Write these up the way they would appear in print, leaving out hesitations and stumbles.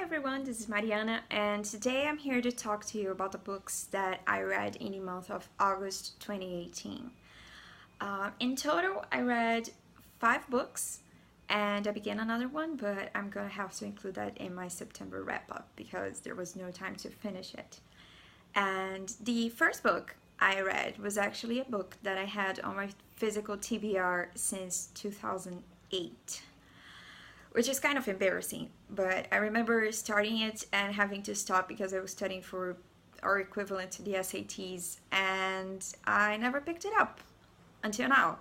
everyone, this is Mariana, and today I'm here to talk to you about the books that I read in the month of August 2018. In total, I read 5 books, and I began another one, but I'm gonna have to include that in my September wrap up because there was no time to finish it. And the first book I read was actually a book that I had on my physical TBR since 2008. Which is kind of embarrassing, but I remember starting it and having to stop because I was studying for our equivalent to the SATs, and I never picked it up until now.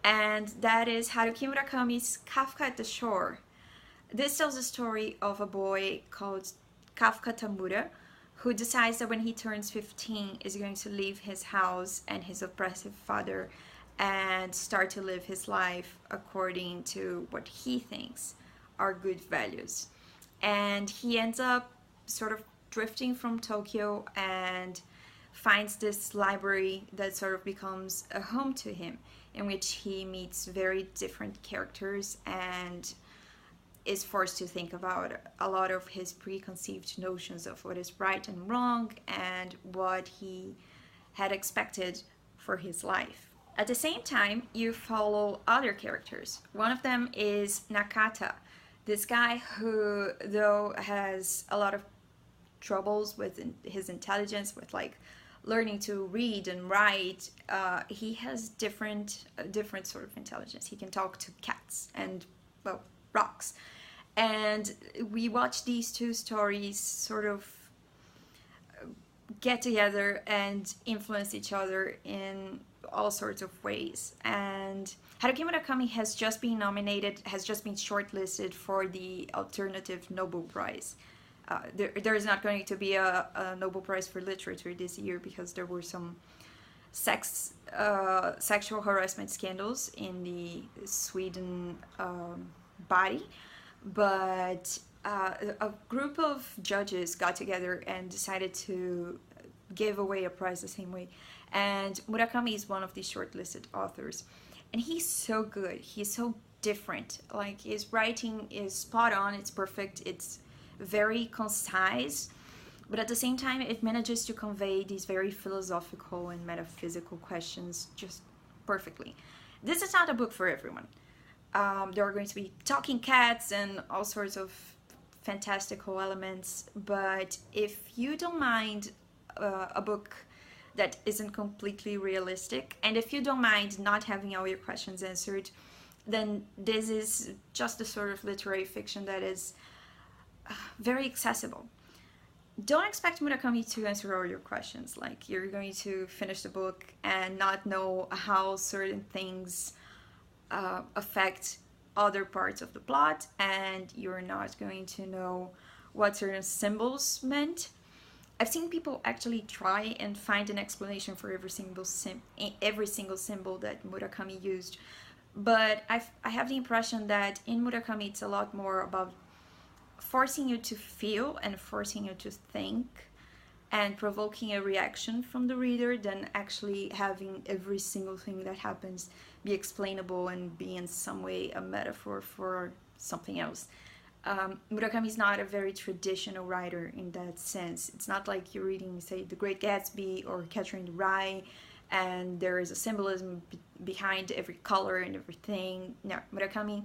And that is Haruki Murakami's Kafka at the Shore. This tells the story of a boy called Kafka Tamura who decides that when he turns 15 is going to leave his house and his oppressive father and start to live his life according to what he thinks are good values. And he ends up sort of drifting from Tokyo and finds this library that sort of becomes a home to him, in which he meets very different characters and is forced to think about a lot of his preconceived notions of what is right and wrong and what he had expected for his life. At the same time, you follow other characters. One of them is Nakata, this guy who, though, has a lot of troubles with his intelligence, with like learning to read and write. He has different sort of intelligence. He can talk to cats and, well, rocks. And we watch these two stories sort of get together and influence each other in all sorts of ways. And Haruki Murakami has just been shortlisted for the Alternative Nobel Prize. There is not going to be a Nobel Prize for Literature this year because there were some sexual harassment scandals in the Sweden body. But a group of judges got together and decided to give away a prize the same way. And Murakami is one of the shortlisted authors. And he's so good. He's so different. Like, his writing is spot on. It's perfect. It's very concise. But at the same time, it manages to convey these very philosophical and metaphysical questions just perfectly. This is not a book for everyone. There are going to be talking cats and all sorts of fantastical elements. But if you don't mind a book that isn't completely realistic, and if you don't mind not having all your questions answered, then this is just the sort of literary fiction that is very accessible. Don't expect Murakami to answer all your questions. Like, you're going to finish the book and not know how certain things affect other parts of the plot, and you're not going to know what certain symbols meant. I've seen people actually try and find an explanation for every single symbol that Murakami used, but I have the impression that in Murakami it's a lot more about forcing you to feel and forcing you to think and provoking a reaction from the reader than actually having every single thing that happens be explainable and be in some way a metaphor for something else. Murakami is not a very traditional writer in that sense. It's not like you're reading, say, The Great Gatsby or Catcher in the Rye, and there is a symbolism behind every color and everything. No, Murakami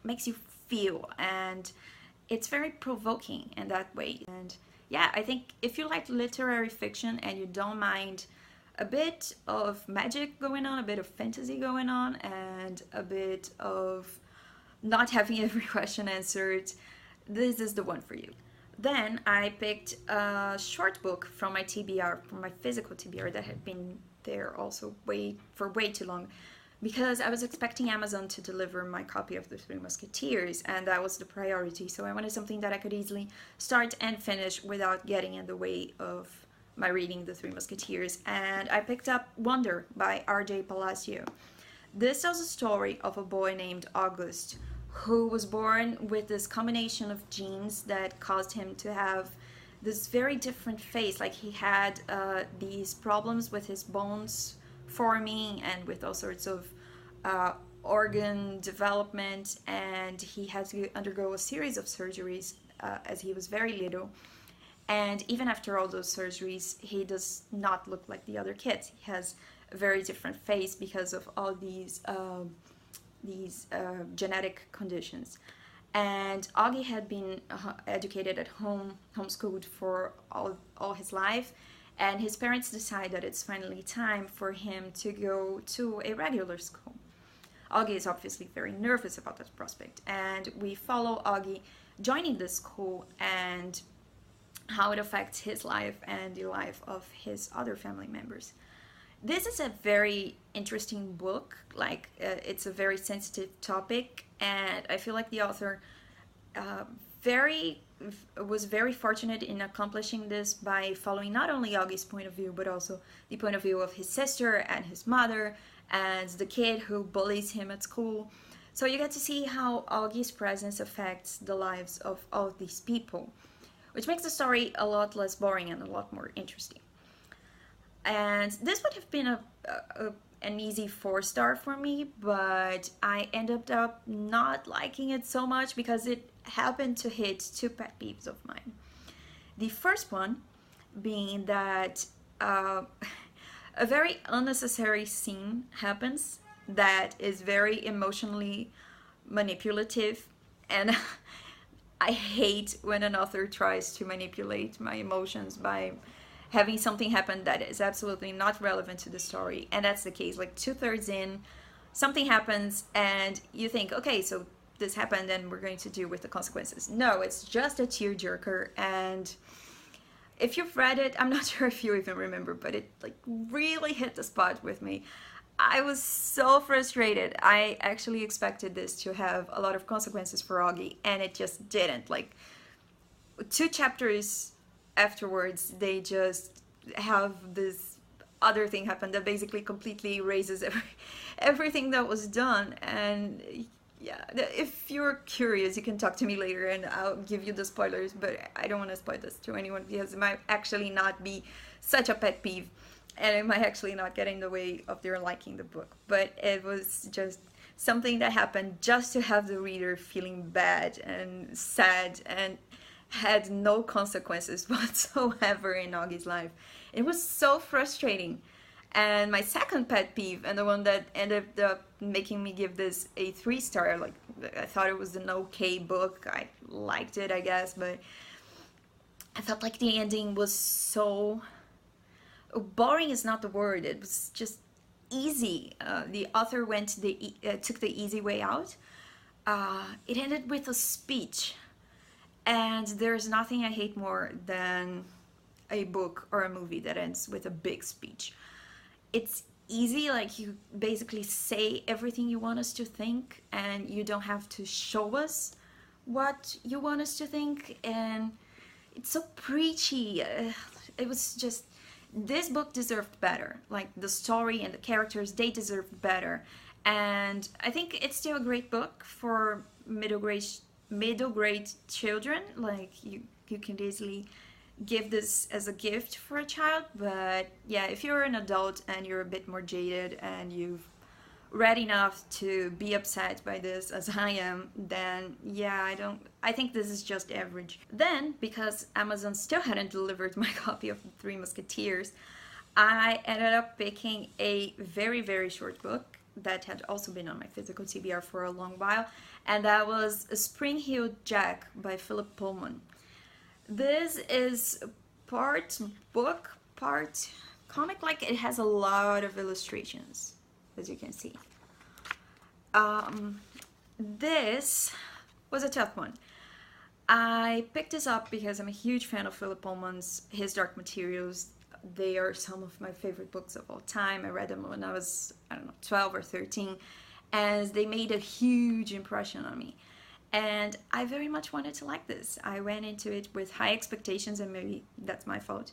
makes you feel, and it's very provoking in that way. And yeah, I think if you like literary fiction and you don't mind a bit of magic going on, a bit of fantasy going on, and a bit of not having every question answered, this is the one for you. Then I picked a short book from my TBR, from my physical TBR that had been there also for way too long, because I was expecting Amazon to deliver my copy of the Three Musketeers, and that was the priority. So I wanted something that I could easily start and finish without getting in the way of my reading the Three Musketeers. And I picked up Wonder by R.J. Palacio. This tells a story of a boy named August who was born with this combination of genes that caused him to have this very different face. Like, he had these problems with his bones forming and with all sorts of organ development, and he had to undergo a series of surgeries as he was very little. And even after all those surgeries, he does not look like the other kids. He has a very different face because of all these genetic conditions. And Augie had been educated at home, homeschooled for all his life, and his parents decide that it's finally time for him to go to a regular school. Augie is obviously very nervous about that prospect, and we follow Augie joining the school and how it affects his life and the life of his other family members. This is a very interesting book. It's a very sensitive topic, and I feel like the author uh, very was very fortunate in accomplishing this by following not only Augie's point of view, but also the point of view of his sister and his mother and the kid who bullies him at school. So you get to see how Augie's presence affects the lives of all of these people, which makes the story a lot less boring and a lot more interesting. And this would have been an easy 4-star for me, but I ended up not liking it so much because it happened to hit two pet peeves of mine. The first one being that a very unnecessary scene happens that is very emotionally manipulative, and I hate when an author tries to manipulate my emotions by having something happen that is absolutely not relevant to the story. And that's the case. Like 2/3 in, something happens and you think, okay, so this happened and we're going to deal with the consequences. No, it's just a tearjerker. And if you've read it, I'm not sure if you even remember, but it like really hit the spot with me. I was so frustrated. I actually expected this to have a lot of consequences for Augie, and it just didn't. Like 2 chapters afterwards, they just have this other thing happen that basically completely erases everything that was done. And yeah, if you're curious, you can talk to me later and I'll give you the spoilers, but I don't want to spoil this to anyone because it might actually not be such a pet peeve, and it might actually not get in the way of their liking the book. But it was just something that happened just to have the reader feeling bad and sad and had no consequences whatsoever in Augie's life. It was so frustrating. And my second pet peeve, and the one that ended up making me give this a 3-star, like I thought it was an okay book. I liked it, I guess, but I felt like the ending was so boring is not the word. It was just easy. The author took the easy way out. It ended with a speech, and there's nothing I hate more than a book or a movie that ends with a big speech. It's easy, like you basically say everything you want us to think, and you don't have to show us what you want us to think, and it's so preachy. It was just, this book deserved better. Like the story and the characters, they deserved better. And I think it's still a great book for middle grade children. Like you can easily give this as a gift for a child. But yeah, if you're an adult and you're a bit more jaded and you've read enough to be upset by this as I am, then yeah, I think this is just average. Then, because Amazon still hadn't delivered my copy of Three Musketeers, I ended up picking a very, very short book that had also been on my physical TBR for a long while, and that was Spring-Heeled Jack by Philip Pullman. This is part book, part comic. Like, it has a lot of illustrations, as you can see. This was a tough one. I picked this up because I'm a huge fan of Philip Pullman's His Dark Materials. They are some of my favorite books of all time. I read them when I was, 12 or 13, and they made a huge impression on me. And I very much wanted to like this. I went into it with high expectations, and maybe that's my fault.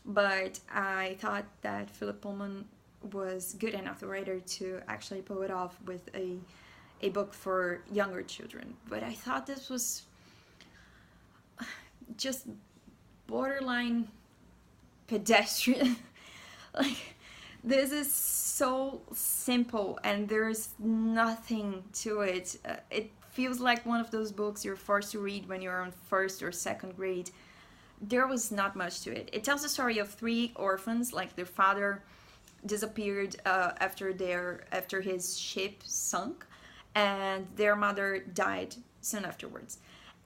But I thought that Philip Pullman was good enough a writer to actually pull it off with a book for younger children. But I thought this was just borderline pedestrian. Like, This is so simple and there's nothing to it. It feels like one of those books you're forced to read when you're on first or second grade. There was not much to it. It tells the story of three orphans, like their father disappeared after his ship sunk, and their mother died soon afterwards.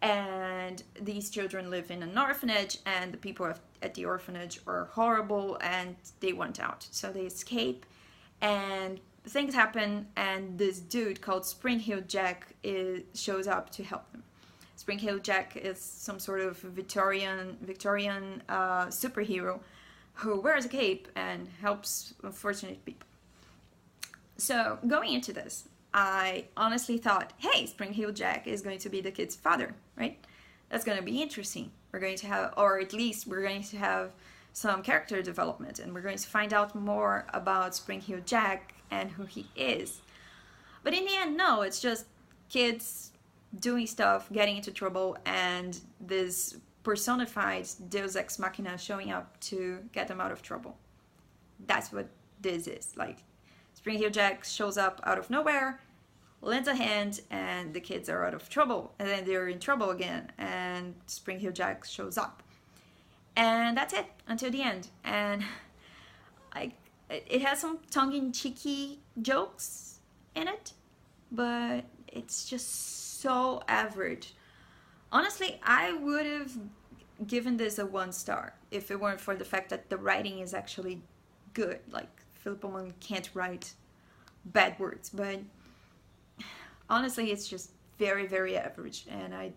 And these children live in an orphanage, and the people at the orphanage are horrible, and they want out. So they escape, and things happen, and this dude called Spring Heel Jack shows up to help them. Spring Heel Jack is some sort of Victorian superhero who wears a cape and helps unfortunate people. So going into this, I honestly thought, hey, Spring Heel Jack is going to be the kid's father, right? That's going to be interesting. We're going to have, or at least we're going to have some character development, and we're going to find out more about Spring Heel Jack and who he is. But in the end, no, it's just kids doing stuff, getting into trouble, and this personified Deus Ex Machina showing up to get them out of trouble. That's what this is. Like, Spring Heel Jack shows up out of nowhere, lends a hand, and the kids are out of trouble. And then they're in trouble again, and Spring Heel Jack shows up. And that's it until the end. And it has some tongue-in-cheeky jokes in it, but it's just so average. Honestly, I would have given this a 1 star if it weren't for the fact that the writing is actually good. Like, Philip Pullman can't write bad words, but honestly, it's just very, very average, and I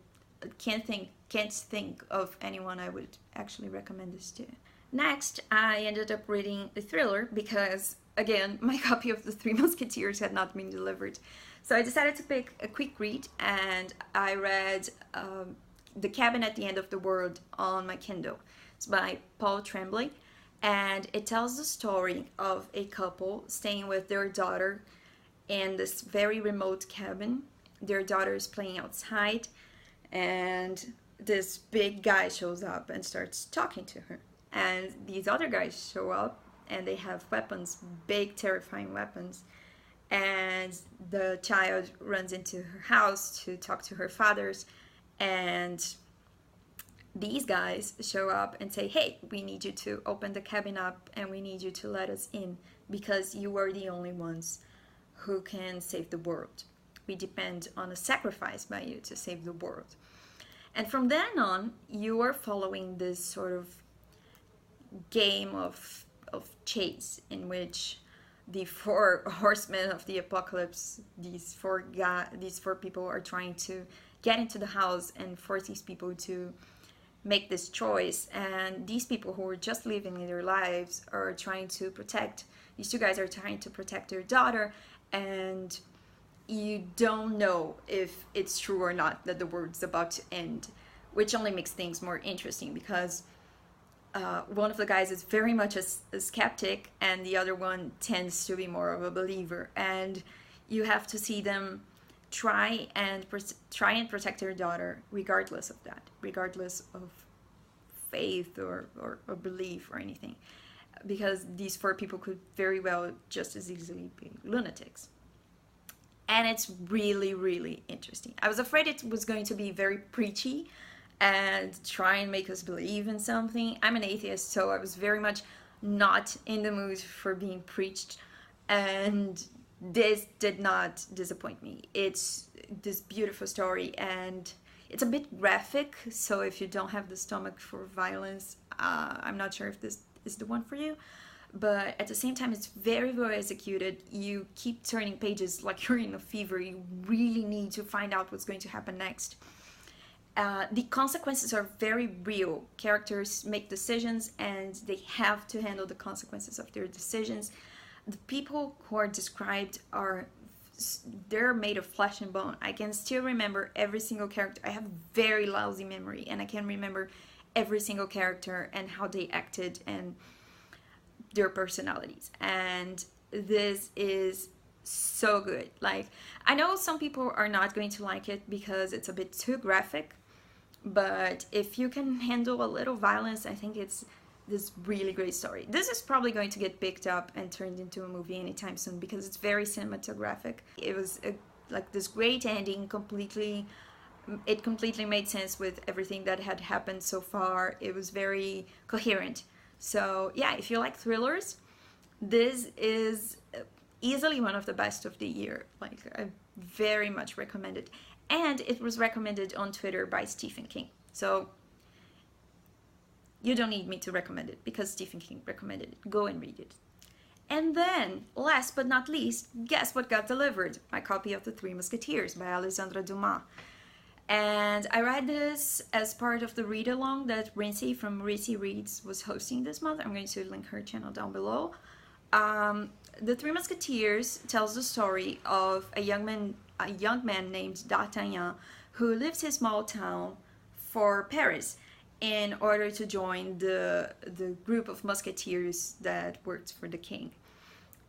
can't think of anyone I would actually recommend this to. Next, I ended up reading a thriller because, again, my copy of the Three Musketeers had not been delivered. So I decided to pick a quick read, and I read The Cabin at the End of the World on my Kindle. It's by Paul Tremblay, and it tells the story of a couple staying with their daughter in this very remote cabin. Their daughter is playing outside, and this big guy shows up and starts talking to her. And these other guys show up, and they have weapons, big, terrifying weapons. And the child runs into her house to talk to her fathers, and these guys show up and say, hey, we need you to open the cabin up, and we need you to let us in because you are the only ones who can save the world. We depend on a sacrifice by you to save the world. And from then on, you are following this sort of game of chase in which the 4 horsemen of the apocalypse, these four people are trying to get into the house and force these people to make this choice. And these people who are just living their lives are trying to protect, these 2 guys are trying to protect their daughter, and you don't know if it's true or not that the world's about to end, which only makes things more interesting because one of the guys is very much a skeptic, and the other one tends to be more of a believer. And you have to see them try and protect their daughter, regardless of that, regardless of faith or belief or anything, because these 4 people could very well just as easily be lunatics. And it's really, really interesting. I was afraid it was going to be very preachy and try and make us believe in something. I'm an atheist, so I was very much not in the mood for being preached, and this did not disappoint me. It's this beautiful story, and it's a bit graphic, so if you don't have the stomach for violence, I'm not sure if this is the one for you. But at the same time, it's very well executed. You keep turning pages like you're in a fever. You really need to find out what's going to happen next. The consequences are very real. Characters make decisions, and they have to handle the consequences of their decisions. The people who are described they're made of flesh and bone. I can still remember every single character. I have very lousy memory, and I can remember every single character and how they acted and their personalities. And this is so good. Like, I know some people are not going to like it because it's a bit too graphic, but if you can handle a little violence, I think it's this really great story. This is probably going to get picked up and turned into a movie anytime soon because it's very cinematographic. It was like this great ending, it completely made sense with everything that had happened so far. It was very coherent. So yeah, if you like thrillers, this is easily one of the best of the year. Like, I very much recommend it. And it was recommended on Twitter by Stephen King. So you don't need me to recommend it because Stephen King recommended it. Go and read it. And then, last but not least, guess what got delivered? My copy of The Three Musketeers by Alexandre Dumas. And I read this as part of the read-along that Rincy from Rincy Reads was hosting this month. I'm going to link her channel down below. The Three Musketeers tells the story of a young man named D'Artagnan who leaves his small town for Paris in order to join the group of musketeers that works for the king.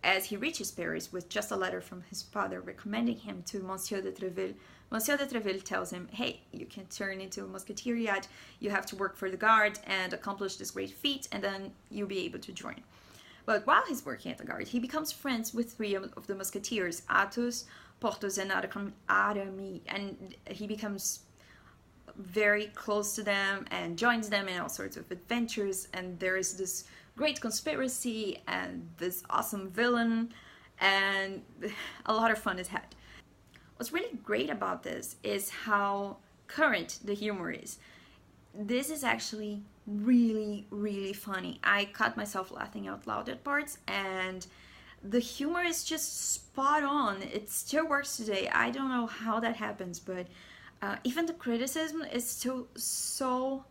As he reaches Paris with just a letter from his father recommending him to Monsieur de Treville, Monsieur de Treville tells him, hey, you can turn into a musketeer yet, you have to work for the guard and accomplish this great feat, and then you'll be able to join. But while he's working at the guard, he becomes friends with three of the musketeers, Athos, Porthos, and Aramis, and he becomes very close to them and joins them in all sorts of adventures, and there is this great conspiracy and this awesome villain, and a lot of fun is had. What's really great about this is how current the humor is. This is actually really, really funny. I caught myself laughing out loud at parts, and the humor is just spot on. It still works today. I don't know how that happens, but even the criticism is still so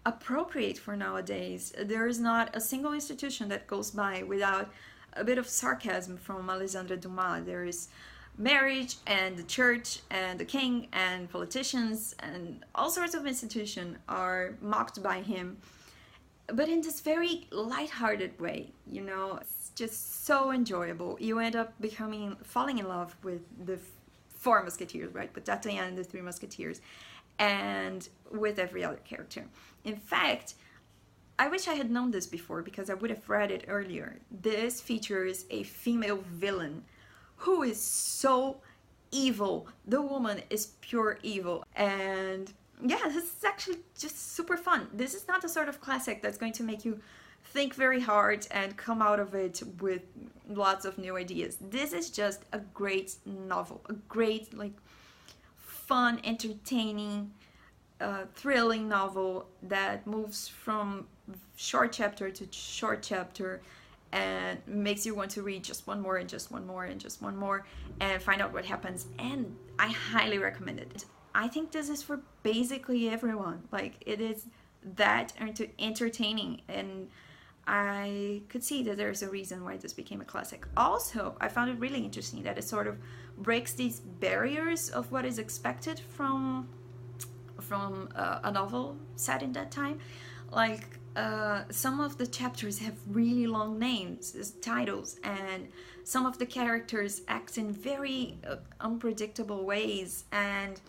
appropriate for nowadays. There is not a single institution that goes by without a bit of sarcasm from Alexandre Dumas. There is marriage and the church and the king and politicians and all sorts of institutions are mocked by him, but in this very light-hearted way, you know. It's just so enjoyable. You end up falling in love with the four musketeers, right, with D'Artagnan and the Three Musketeers, and with every other character. In fact, I wish I had known this before because I would have read it earlier. This features a female villain who is so evil. The woman is pure evil. And yeah, this is actually just super fun. This is not the sort of classic that's going to make you think very hard and come out of it with lots of new ideas. This is just a great novel, a great, like, fun, entertaining, thrilling novel that moves from short chapter to short chapter and makes you want to read just one more and just one more and just one more and find out what happens. And I highly recommend it. I think this is for basically everyone. Like, it is that entertaining, and I could see that there's a reason why this became a classic. Also, I found it really interesting that it sort of breaks these barriers of what is expected from a novel set in that time. Like, some of the chapters have really long names as titles, and some of the characters act in very unpredictable ways, and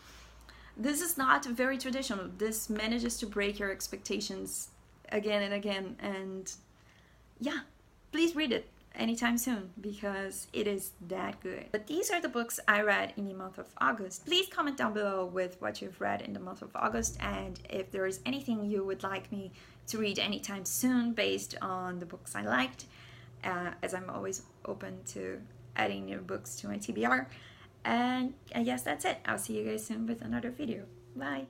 this is not very traditional. This manages to break your expectations again and again, and yeah, please read it anytime soon because it is that good. But these are the books I read in the month of August. Please comment down below with what you've read in the month of August, and if there is anything you would like me to read anytime soon based on the books I liked, as I'm always open to adding new books to my TBR. And I guess that's it. I'll see you guys soon with another video. Bye!